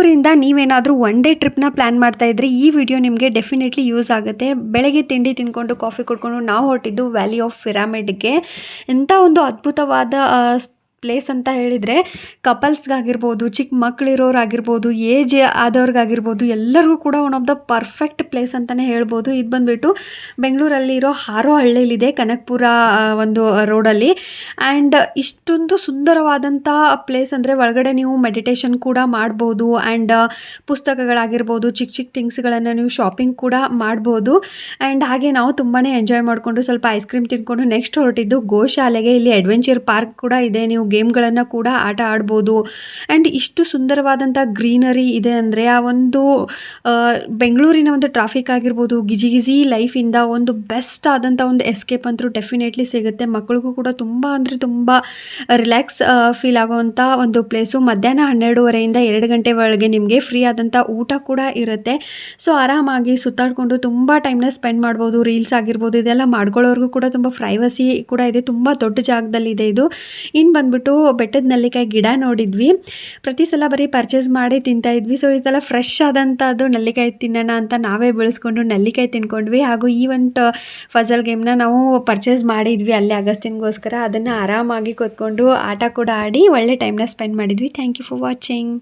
ಬೆಂಗಳೂರಿಂದ ನೀವೇನಾದರೂ one day ಟ್ರಿಪ್ನ plan ಮಾಡ್ತಾ ಇದ್ದರೆ ಈ ವಿಡಿಯೋ ನಿಮಗೆ ಡೆಫಿನೆಟ್ಲಿ ಯೂಸ್ ಆಗುತ್ತೆ. ಬೆಳಗ್ಗೆ ತಿಂಡಿ ತಿಂದ್ಕೊಂಡು ಕಾಫಿ ಕುಡ್ಕೊಂಡು ನಾವು ಹೊರಟಿದ್ದು ವ್ಯಾಲಿ ಆಫ್ ಪಿರಾಮಿಡ್ಗೆ. ಎಂಥ ಒಂದು ಅದ್ಭುತವಾದ ಪ್ಲೇಸ್ ಅಂತ ಹೇಳಿದರೆ ಕಪಲ್ಸ್ಗಾಗಿರ್ಬೋದು, ಚಿಕ್ಕ ಮಕ್ಕಳಿರೋರಾಗಿರ್ಬೋದು, ಏಜ್ ಆದವ್ರಿಗಾಗಿರ್ಬೋದು, ಎಲ್ಲರಿಗೂ ಕೂಡ one of the perfect place ಅಂತಲೇ ಹೇಳ್ಬೋದು. ಇದು ಬಂದುಬಿಟ್ಟು ಬೆಂಗಳೂರಲ್ಲಿರೋ ಹಾರೋಹಳ್ಳಿಲಿದೆ, ಕನಕಪುರ ಒಂದು ರೋಡಲ್ಲಿ. ಆ್ಯಂಡ್ ಇಷ್ಟೊಂದು ಸುಂದರವಾದಂಥ ಪ್ಲೇಸ್ ಅಂದರೆ ಒಳಗಡೆ ನೀವು ಮೆಡಿಟೇಷನ್ ಕೂಡ ಮಾಡ್ಬೋದು. ಆ್ಯಂಡ್ ಪುಸ್ತಕಗಳಾಗಿರ್ಬೋದು, ಚಿಕ್ಕ ಚಿಕ್ಕ ಥಿಂಗ್ಸ್ಗಳನ್ನು ನೀವು ಶಾಪಿಂಗ್ ಕೂಡ ಮಾಡ್ಬೋದು. ಆ್ಯಂಡ್ ಹಾಗೆ ನಾವು ತುಂಬಾ ಎಂಜಾಯ್ ಮಾಡಿಕೊಂಡು ಸ್ವಲ್ಪ ಐಸ್ ಕ್ರೀಮ್ ತಿನ್ಕೊಂಡು ನೆಕ್ಸ್ಟ್ ಹೊರಟಿದ್ದು ಗೋಶಾಲೆಗೆ. ಇಲ್ಲಿ ಅಡ್ವೆಂಚರ್ ಪಾರ್ಕ್ ಕೂಡ ಇದೆ, ನೀವು ಗೇಮ್ಗಳನ್ನು ಕೂಡ ಆಟ ಆಡ್ಬೋದು. ಆ್ಯಂಡ್ ಇಷ್ಟು ಸುಂದರವಾದಂಥ ಗ್ರೀನರಿ ಇದೆ ಅಂದರೆ ಆ ಒಂದು ಬೆಂಗಳೂರಿನ ಒಂದು ಟ್ರಾಫಿಕ್ ಆಗಿರ್ಬೋದು, ಗಿಜಿ ಲೈಫಿಂದ ಒಂದು ಬೆಸ್ಟ್ ಆದಂಥ ಒಂದು ಎಸ್ಕೇಪ್ ಅಂತೂ ಡೆಫಿನೆಟ್ಲಿ ಸಿಗುತ್ತೆ. ಮಕ್ಕಳಿಗೂ ಕೂಡ ತುಂಬ ಅಂದರೆ ತುಂಬ ರಿಲ್ಯಾಕ್ಸ್ ಫೀಲ್ ಆಗೋವಂಥ ಒಂದು ಪ್ಲೇಸು. ಮಧ್ಯಾಹ್ನ 12:30 2 ಗಂಟೆ ಒಳಗೆ ನಿಮಗೆ ಫ್ರೀ ಆದಂಥ ಊಟ ಕೂಡ ಇರುತ್ತೆ. ಸೊ ಆರಾಮಾಗಿ ಸುತ್ತಾಡಿಕೊಂಡು ತುಂಬ ಟೈಮ್ನ ಸ್ಪೆಂಡ್ ಮಾಡ್ಬೋದು. ರೀಲ್ಸ್ ಆಗಿರ್ಬೋದು, ಇದೆಲ್ಲ ಮಾಡ್ಕೊಳ್ಳೋರ್ಗೂ ಕೂಡ ತುಂಬ ಪ್ರೈವಸಿ ಕೂಡ ಇದೆ. ತುಂಬ ದೊಡ್ಡ ಜಾಗದಲ್ಲಿದೆ ಇದು. ಇನ್ನು ಬಂದ್ಬಿಟ್ಟು ಬೆಟ್ಟದ ನೆಲ್ಲಿಕಾಯಿ ಗಿಡ ನೋಡಿದ್ವಿ. ಪ್ರತಿ ಸಲ ಬರೀ ಪರ್ಚೇಸ್ ಮಾಡಿ ತಿಂತಾ ಇದ್ವಿ. ಸೊ ಈ ಸಲ ಫ್ರೆಶ್ ಆದಂಥದ್ದು ನೆಲ್ಲಿಕಾಯಿ ತಿನ್ನೋಣ ಅಂತ ನಾವೇ ಬೆಳೆಸ್ಕೊಂಡು ನೆಲ್ಲಿಕಾಯಿ ತಿನ್ಕೊಂಡ್ವಿ. ಹಾಗೂ ಈ ಒಂದು ಫಜಲ್ ಗೇಮ್ನ ನಾವು ಪರ್ಚೇಸ್ ಮಾಡಿದ್ವಿ ಅಲ್ಲೇ ಅಗಸ್ತಿನ್ಗೋಸ್ಕರ. ಅದನ್ನು ಆರಾಮಾಗಿ ಕೂತ್ಕೊಂಡು ಆಟ ಕೂಡ ಆಡಿ ಒಳ್ಳೆ ಟೈಮ್ನ ಸ್ಪೆಂಡ್ ಮಾಡಿದ್ವಿ. Thank you for watching.